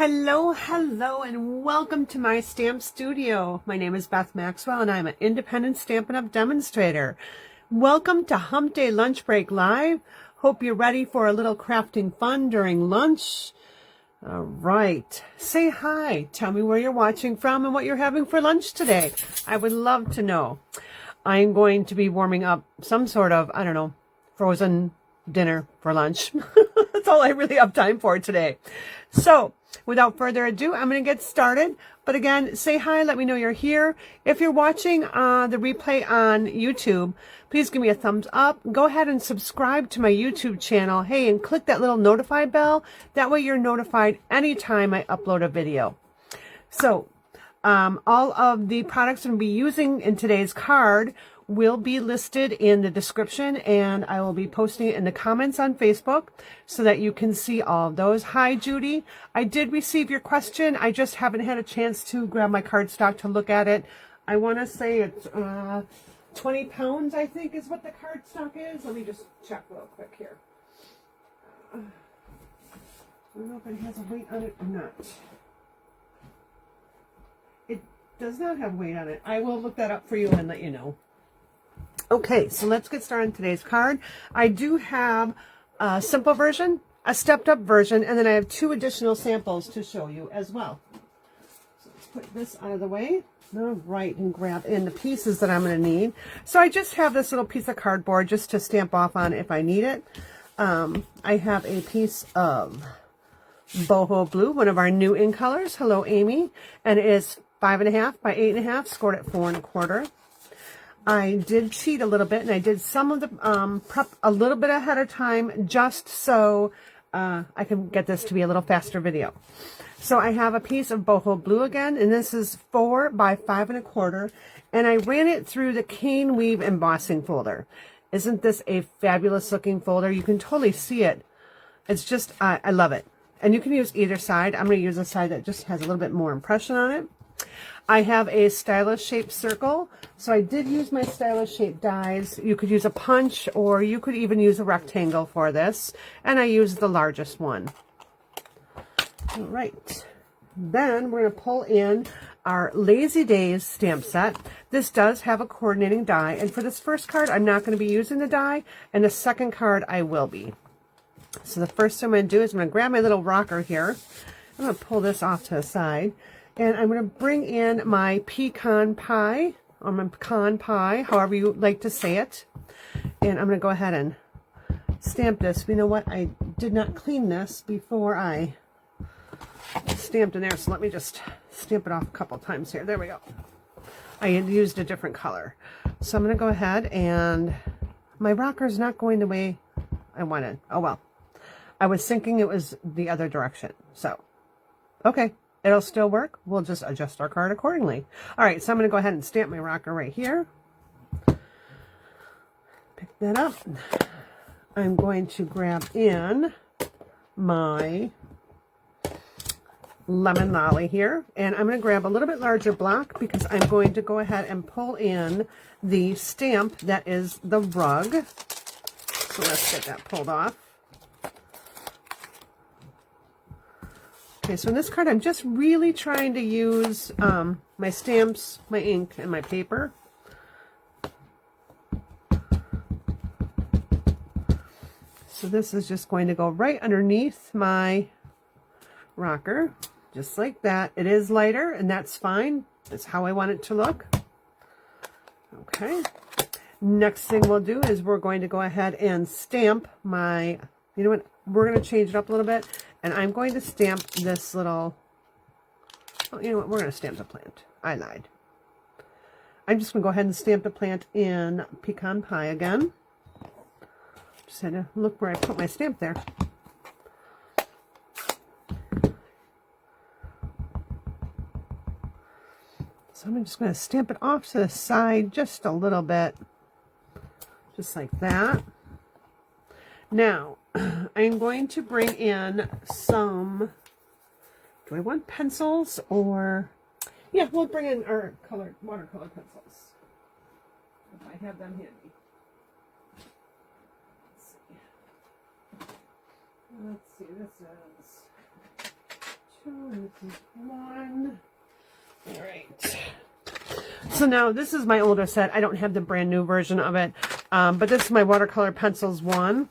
Hello, hello, and welcome to my stamp studio. My name is Beth Maxwell, and I'm an independent Stampin' Up! Demonstrator. Welcome to Hump Day Lunch Break Live. Hope you're ready for a little crafting fun during lunch. All right. Say hi. Tell me where you're watching from and what you're having for lunch today. I would love to know. I'm going to be warming up some sort of, I don't know, frozen dinner for lunch. That's all I really have time for today. So without further ado, I'm going to get started. But again, say hi. Let me know you're here. If you're watching the replay on YouTube, please give me a thumbs up. Go ahead and subscribe to my YouTube channel. Hey, and click that little notify bell. That way you're notified anytime I upload a video. So all of the products I'm going to be using in today's card will be listed in the description, and I will be posting it in the comments on Facebook so that you can see all of those. Hi, Judy. I did receive your question. I just haven't had a chance to grab my cardstock to look at it. I want to say it's 20 pounds, I think, is what the cardstock is. Let me just check real quick here. I don't know if it has a weight on it or not. It does not have weight on it. I will look that up for you and let you know. Okay, so let's get started on today's card. I do have a simple version, a stepped up version, and then I have 2 additional samples to show you as well. So let's put this out of the way. All right, and grab in the pieces that I'm going to need. So I just have this little piece of cardboard just to stamp off on if I need it. I have a piece of boho blue, one of our new in colors. Hello, Amy. And it is 5.5 by 8.5, scored at 4 1/4. I did cheat a little bit, and I did some of the prep a little bit ahead of time just so I can get this to be a little faster video. So I have a piece of boho blue again, and this is 4 by 5 1/4, and I ran it through the cane weave embossing folder. Isn't this a fabulous looking folder? You can totally see it. It's just, I love it. And you can use either side. I'm going to use a side that just has a little bit more impression on it. I have a stylus shaped circle, so I did use my stylus shaped dies. You could use a punch, or you could even use a rectangle for this, and I used the largest one. All right, then we're going to pull in our Lazy Days stamp set. This does have a coordinating die, and for this first card I'm not going to be using the die, and the second card I will be. So the first thing I'm going to do is I'm going to grab my little rocker here. I'm going to pull this off to the side. And I'm going to bring in my pecan pie, or my pecan pie, however you like to say it. And I'm going to go ahead and stamp this. You know what? I did not clean this before I stamped in there, so let me just stamp it off a couple times here. There we go. I had used a different color. So I'm going to go ahead, and my rocker is not going the way I wanted. Oh, well. I was thinking it was the other direction. So, okay. It'll still work. We'll just adjust our card accordingly. All right, so I'm going to go ahead and stamp my rocker right here. Pick that up. I'm going to grab in my lemon lolly here, and I'm going to grab a little bit larger block because I'm going to go ahead and pull in the stamp that is the rug. So let's get that pulled off. Okay, so in this card, I'm just really trying to use my stamps, my ink, and my paper. So this is just going to go right underneath my rocker, just like that. It is lighter, and that's fine. That's how I want it to look. Okay. Next thing we'll do is we're going to go ahead and stamp my, you know what, we're going to change it up a little bit. And I'm going to stamp this little, oh, you know what, we're going to stamp the plant. I lied. I'm just going to go ahead and stamp the plant in pecan pie again. Just had to look where I put my stamp there. So I'm just going to stamp it off to the side just a little bit. Just like that. Now, I'm going to bring in some, do I want pencils or, yeah, we'll bring in our watercolor pencils, if I have them handy. Let's see, this is 2, 1. All right. So now this is my older set. I don't have the brand new version of it, but this is my watercolor pencils one.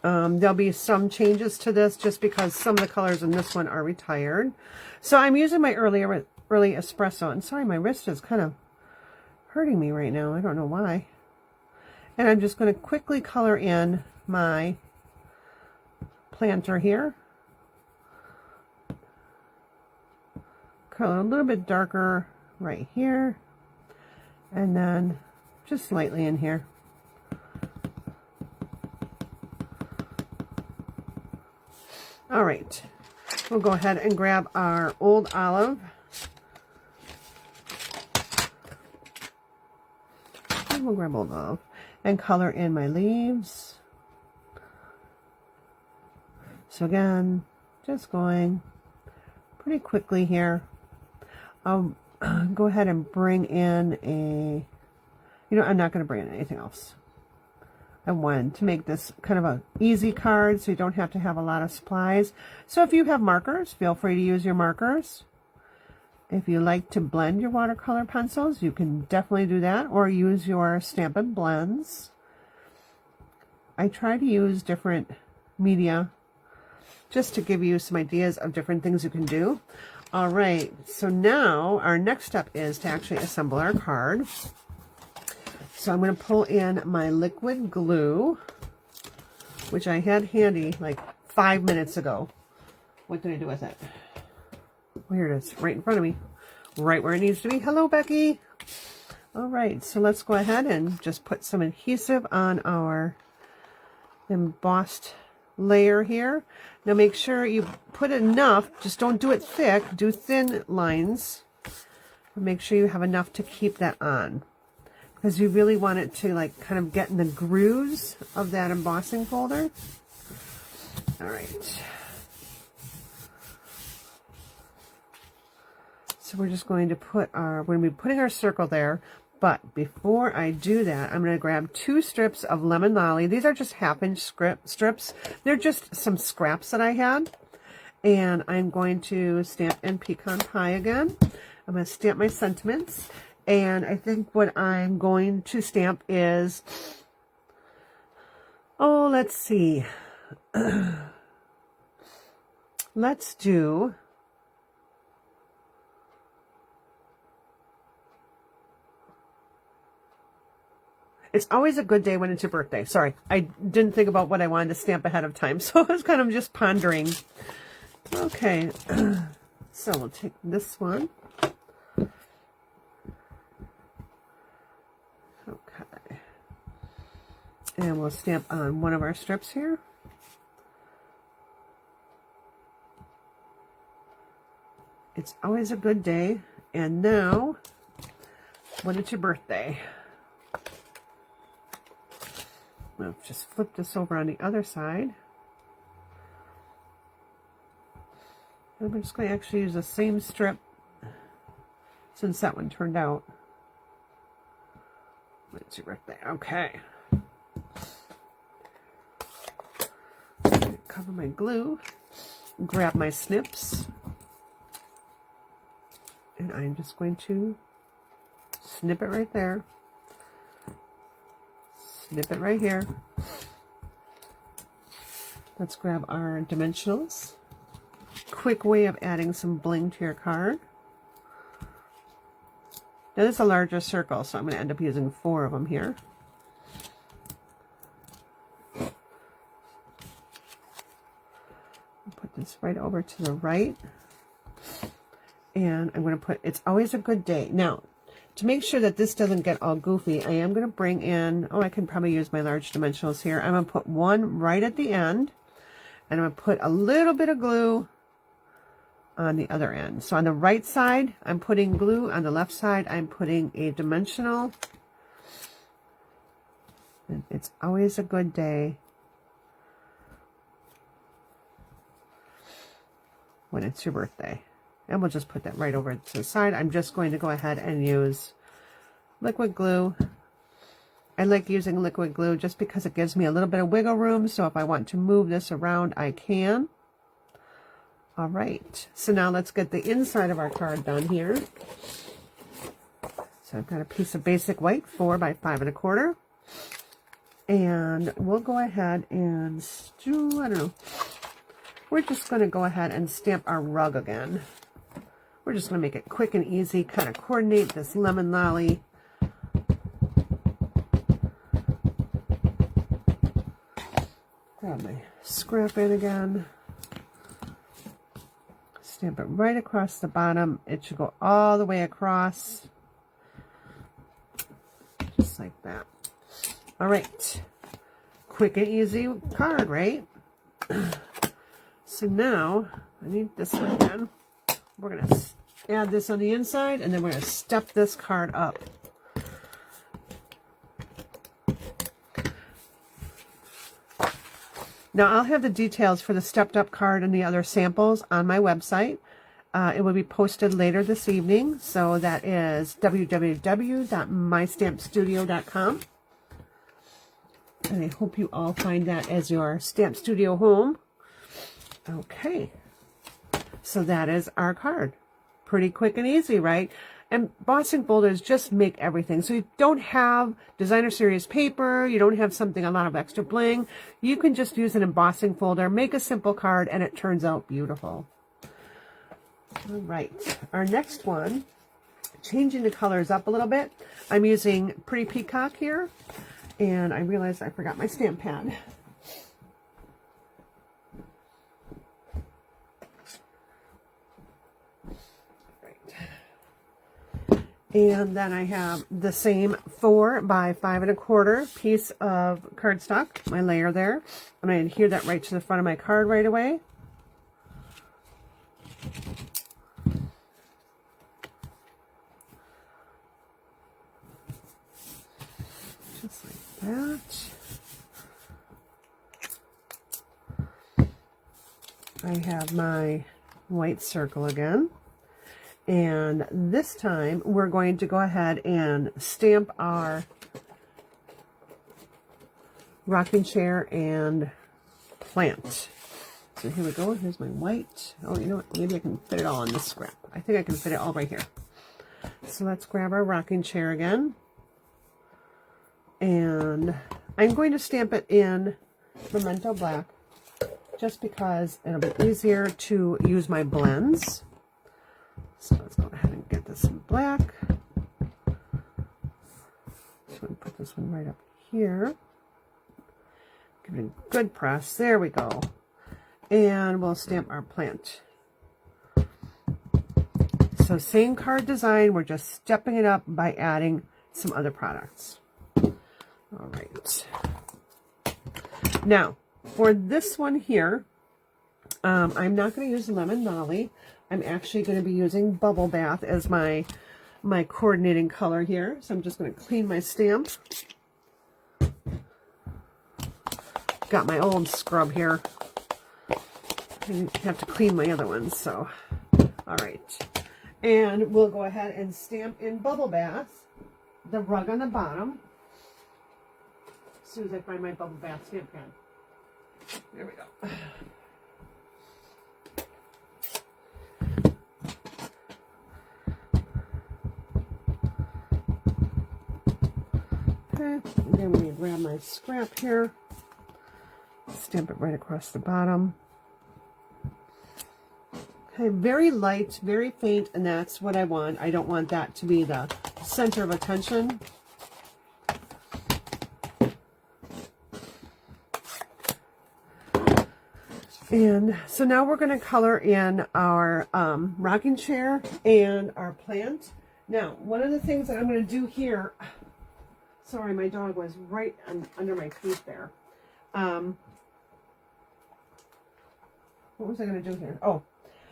There'll be some changes to this just because some of the colors in this one are retired. So I'm using my early espresso. And sorry, my wrist is kind of hurting me right now. I don't know why. And I'm just going to quickly color in my planter here. Color a little bit darker right here. And then just slightly in here. All right, we'll go ahead and grab our old olive. And we'll grab old olive and color in my leaves. So again, just going pretty quickly here. I'll go ahead and bring in I'm not going to bring in anything else. I wanted to make this kind of an easy card so you don't have to have a lot of supplies. So if you have markers, feel free to use your markers. If you like to blend your watercolor pencils, you can definitely do that, or use your Stampin' blends. I try to use different media just to give you some ideas of different things you can do. All right, so now our next step is to actually assemble our card. So I'm going to pull in my liquid glue, which I had handy like 5 minutes ago. What did I do with it? Oh, here it is, right in front of me, right where it needs to be. Hello, Becky. All right, so let's go ahead and just put some adhesive on our embossed layer here. Now make sure you put enough, just don't do it thick, do thin lines. Make sure you have enough to keep that on, because you really want it to like kind of get in the grooves of that embossing folder. All right. So we're just going to we're going to be putting our circle there. But before I do that, I'm going to grab 2 strips of lemon lolly. These are just 1/2-inch strips. They're just some scraps that I had. And I'm going to stamp in pecan pie again. I'm going to stamp my sentiments. And I think what I'm going to stamp is, let's see. Let's do, it's always a good day when it's your birthday. Sorry, I didn't think about what I wanted to stamp ahead of time, so I was kind of just pondering. Okay, so we'll take this one. Okay, and we'll stamp on one of our strips here. It's always a good day. And now, when it's your birthday, I'll just flip this over on the other side. And I'm just going to actually use the same strip since that one turned out. It's your birthday. Okay. Cover my glue. Grab my snips. And I'm just going to snip it right there. Snip it right here. Let's grab our dimensionals. Quick way of adding some bling to your card. Now this is a larger circle, so I'm going to end up using 4 of them here. Put this right over to the right. And I'm going to put, it's always a good day. Now, to make sure that this doesn't get all goofy, I am going to bring in, I can probably use my large dimensionals here. I'm going to put one right at the end, and I'm going to put a little bit of glue on the other end. So on the right side, I'm putting glue. On the left side, I'm putting a dimensional. And it's always a good day when it's your birthday. And we'll just put that right over to the side. I'm just going to go ahead and use liquid glue. I like using liquid glue just because it gives me a little bit of wiggle room. So if I want to move this around, I can. All right, so now let's get the inside of our card done here. So I've got a piece of basic white 4 by 5 1/4. And we'll go ahead and I don't know. We're just going to go ahead and stamp our rug again. We're just going to make it quick and easy, kind of coordinate this lemon lolly. Grab my scrap in again. Stamp it right across the bottom. It should go all the way across. Just like that. All right. Quick and easy card, right? So now, I need this one again. We're going to add this on the inside, and then we're going to step this card up. Now, I'll have the details for the stepped up card and the other samples on my website. It will be posted later this evening, so that is www.mystampstudio.com. And I hope you all find that as your Stamp Studio home. Okay, so that is our card. Pretty quick and easy, right? And embossing folders just make everything. So you don't have designer series paper, you don't have something, a lot of extra bling. You can just use an embossing folder, make a simple card, and it turns out beautiful. All right, our next one, changing the colors up a little bit. I'm using Pretty Peacock here, and I realized I forgot my stamp pad. And then I have the same 4 by 5 1/4 piece of cardstock, my layer there. I'm going to adhere that right to the front of my card right away. Just like that. I have my white circle again. And this time we're going to go ahead and stamp our rocking chair and plant. So here we go. Here's my white. Oh, you know what? Maybe I can fit it all on this scrap. I think I can fit it all right here. So let's grab our rocking chair again. And I'm going to stamp it in Memento Black just because it'll be easier to use my blends. So let's go ahead and get this in black. So I'm going to put this one right up here. Give it a good press. There we go. And we'll stamp our plant. So same card design, we're just stepping it up by adding some other products. All right. Now, for this one here, I'm not going to use Lemon Lolly. I'm actually going to be using Bubble Bath as my coordinating color here. So I'm just going to clean my stamp. Got my old scrub here. I have to clean my other ones, so. All right. And we'll go ahead and stamp in Bubble Bath the rug on the bottom. As soon as I find my Bubble Bath stamp pad. There we go. Okay, and then we grab my scrap here, stamp it right across the bottom. Okay, very light, very faint, and that's what I want. I don't want that to be the center of attention. And so now we're going to color in our rocking chair and our plant. Now, one of the things that I'm going to do here, sorry, my dog was right under my feet there. What was I going to do here? Oh,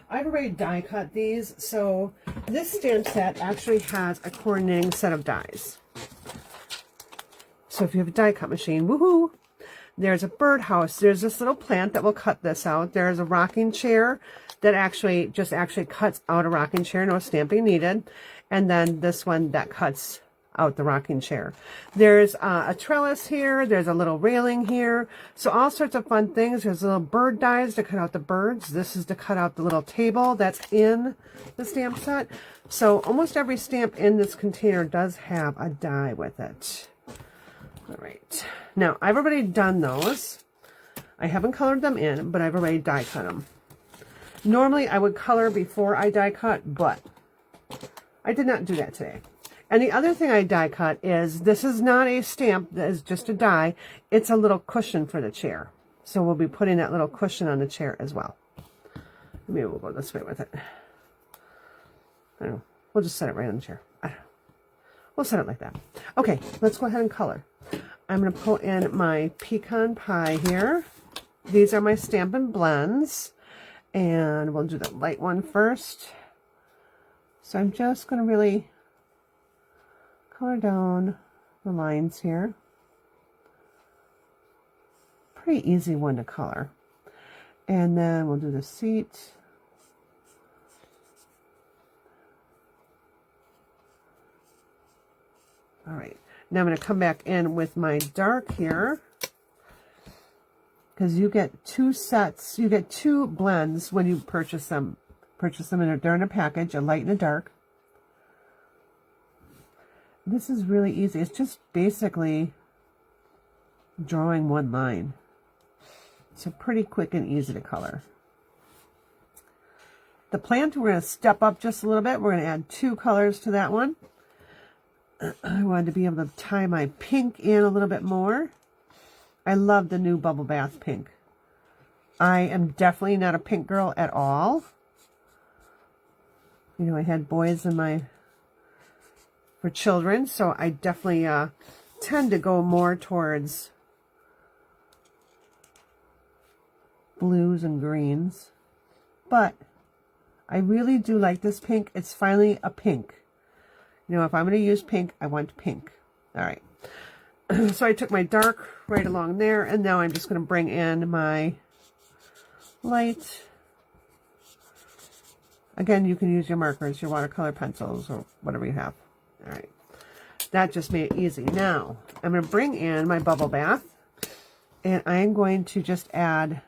I've already die cut these. So this stamp set actually has a coordinating set of dies. So if you have a die cut machine, woohoo! There's a birdhouse. There's this little plant that will cut this out. There's a rocking chair that actually cuts out a rocking chair, no stamping needed. And then this one that cuts out the rocking chair. There's a trellis here. There's a little railing here. So all sorts of fun things. There's little bird dies to cut out the birds. This is to cut out the little table that's in the stamp set. So almost every stamp in this container does have a die with it. All right. Now, I've already done those. I haven't colored them in, but I've already die cut them. Normally, I would color before I die cut, but I did not do that today. And the other thing I die cut is, this is not a stamp, that is just a die. It's a little cushion for the chair. So we'll be putting that little cushion on the chair as well. Maybe we'll go this way with it. I don't know. We'll just set it right on the chair. I don't know. We'll set it like that. Okay, let's go ahead and color. I'm going to pull in my pecan pie here. These are my Stampin' Blends. And we'll do the light one first. So I'm just going to really color down the lines here. Pretty easy one to color. And then we'll do the seat. All right. Now I'm going to come back in with my dark here. Because you get two sets, you get two blends when you purchase them. They're in a package, a light and a dark. This is really easy. It's just basically drawing one line. So pretty quick and easy to color. The plant, we're going to step up just a little bit. We're going to add 2 colors to that one. I wanted to be able to tie my pink in a little bit more. I love the new Bubble Bath pink. I am definitely not a pink girl at all. You know, I had boys for children, so I definitely tend to go more towards blues and greens. But I really do like this pink. It's finally a pink. You know, if I'm going to use pink, I want pink. All right. So I took my dark right along there, and now I'm just going to bring in my light. Again, you can use your markers, your watercolor pencils, or whatever you have. All right. That just made it easy. Now, I'm going to bring in my Bubble Bath, and I'm going to just add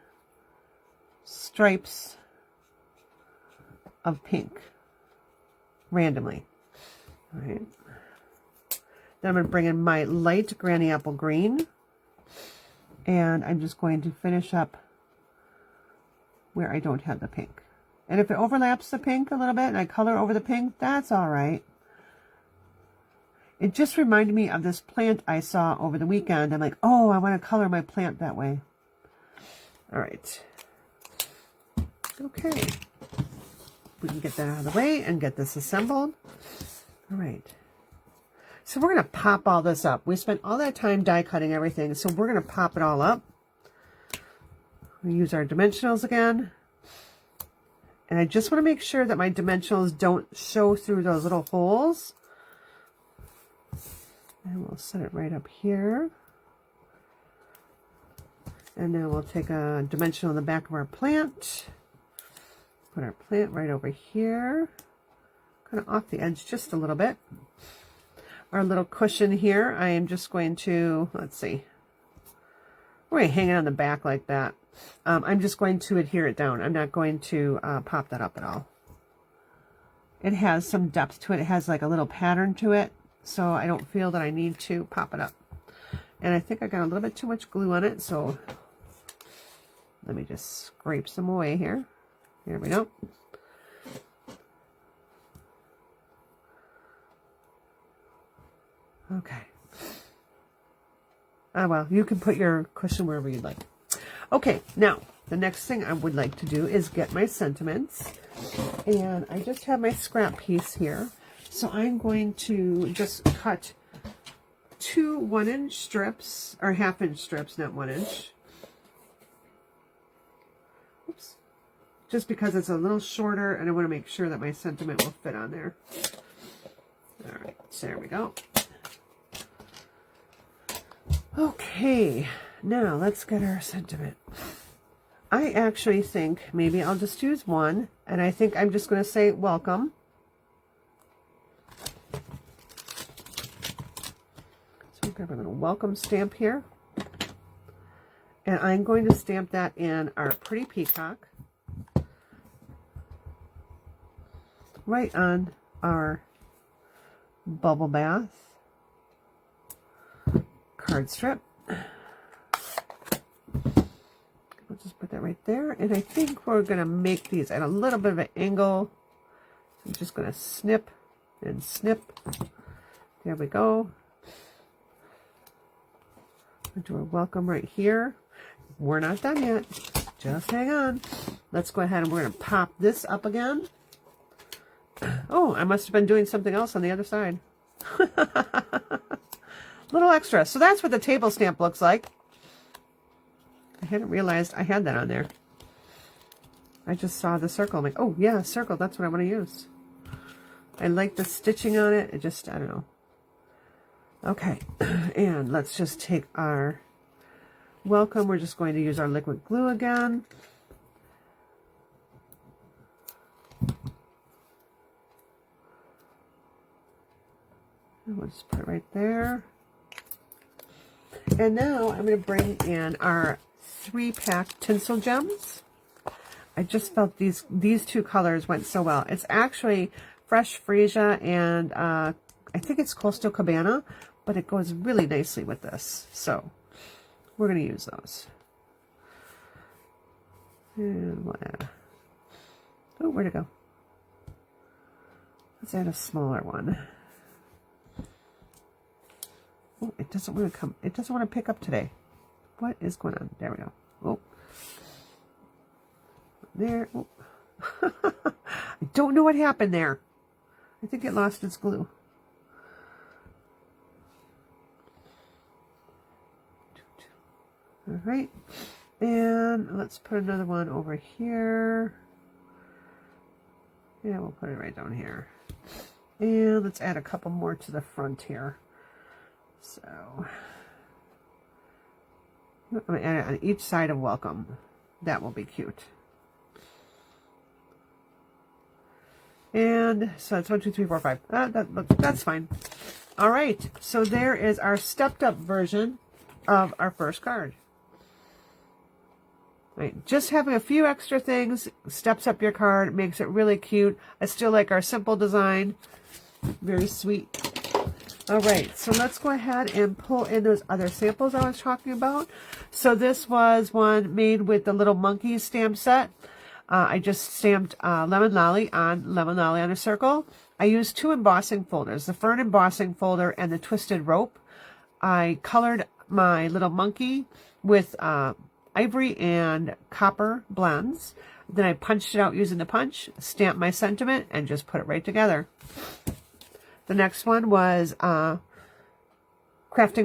stripes of pink randomly. All right. Then I'm going to bring in my light Granny Apple Green, and I'm just going to finish up where I don't have the pink. And if it overlaps the pink a little bit and I color over the pink, that's all right. It just reminded me of this plant I saw over the weekend. I'm like, oh, I want to color my plant that way. All right. Okay. We can get that out of the way and get this assembled. All right. So we're going to pop all this up. We spent all that time die cutting everything, so we're going to pop it all up. We use our dimensionals again. And I just want to make sure that my dimensionals don't show through those little holes. And we'll set it right up here. And then we'll take a dimensional in the back of our plant. Put our plant right over here. Kind of off the edge just a little bit. Our little cushion here, I am just going to, let's see. We're going to hang it on the back like that. I'm just going to adhere it down. I'm not going to pop that up at all. It has some depth to it. It has like a little pattern to it. So I don't feel that I need to pop it up. And I think I got a little bit too much glue on it. So let me just scrape some away here. Here we go. Okay. Oh, well, you can put your cushion wherever you'd like. Okay, now, the next thing I would like to do is get my sentiments. And I just have my scrap piece here. So I'm going to just cut 2 1-inch strips, or half-inch strips, not 1 inch. Oops. Just because it's a little shorter, and I want to make sure that my sentiment will fit on there. All right, so there we go. Okay, now let's get our sentiment. I actually think maybe I'll just use one, and I think I'm just going to say welcome. Grab a little welcome stamp here. And I'm going to stamp that in our pretty peacock. Right on our bubble bath card strip. We'll just put that right there. And I think we're going to make these at a little bit of an angle. I'm just going to snip and snip. There we go. We'll do a welcome right here. We're not done yet. Just hang on. Let's go ahead and we're going to pop this up again. Oh, I must have been doing something else on the other side. Little extra. So that's what the table stamp looks like. I hadn't realized I had that on there. I just saw the circle. I'm like, oh yeah, circle. That's what I want to use. I like the stitching on it. It just, I don't know. Okay, and let's just take our welcome. We're just going to use our liquid glue again. And we'll just put it right there. And now I'm going to bring in our 3-pack tinsel gems. I just felt these two colors went so well. It's actually Fresh Freesia and I think it's Coastal Cabana, but it goes really nicely with this. So we're going to use those. And we'll add, oh, where'd it go? Let's add a smaller one. Oh, it doesn't want to come. It doesn't want to pick up today. What is going on? There we go. Oh. There. Oh. I don't know what happened there. I think it lost its glue. All right. And let's put another one over here. Yeah, we'll put it right down here. And let's add a couple more to the front here. So I'm going to add it on each side of welcome. That will be cute. And so it's 1, 2, 3, 4, 5. That's fine. All right. So there is our stepped up version of our first card. Right, just having a few extra things steps up your card, makes it really cute. I still like our simple design. Very sweet. All right, so let's go ahead and pull in those other samples I was talking about. So this was one made with the little monkeys stamp set. I just stamped Lemon Lolly on a circle. I used 2 embossing folders, the Fern embossing folder and the Twisted Rope. I colored my little monkey with ivory and copper blends. Then I punched it out using the punch, stamped my sentiment, and just put it right together. The next one was Crafting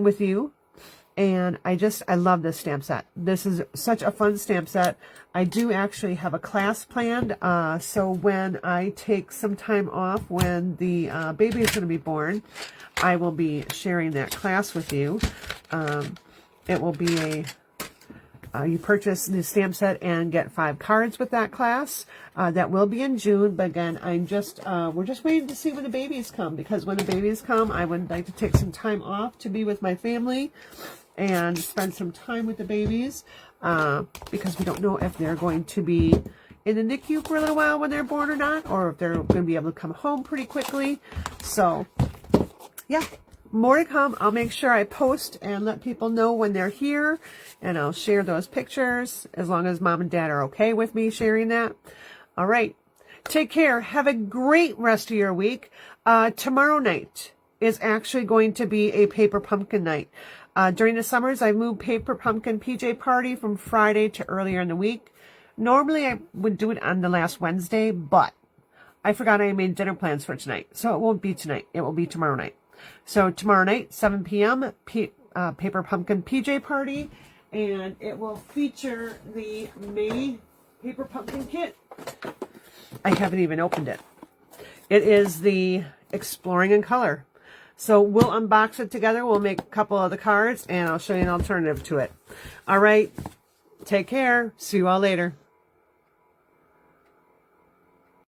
With You. And I love this stamp set. This is such a fun stamp set. I do actually have a class planned. So when I take some time off, when the baby is going to be born, I will be sharing that class with you. It will be you purchase the stamp set and get 5 cards with that class. That will be in June, but again, we're just waiting to see when the babies come, because when the babies come, I would like to take some time off to be with my family and spend some time with the babies, because we don't know if they're going to be in the NICU for a little while when they're born or not, or if they're going to be able to come home pretty quickly. So, yeah. More to come. I'll make sure I post and let people know when they're here, and I'll share those pictures as long as Mom and Dad are okay with me sharing that. All right. Take care. Have a great rest of your week. Tomorrow night is actually going to be a paper pumpkin night. During the summers, I moved Paper Pumpkin PJ Party from Friday to earlier in the week. Normally, I would do it on the last Wednesday, but I forgot I made dinner plans for tonight. So it won't be tonight. It will be tomorrow night. So tomorrow night, 7 p.m., Paper Pumpkin PJ Party, and it will feature the May Paper Pumpkin kit. I haven't even opened it. It is the Exploring in Color. So we'll unbox it together. We'll make a couple of the cards, and I'll show you an alternative to it. All right. Take care. See you all later.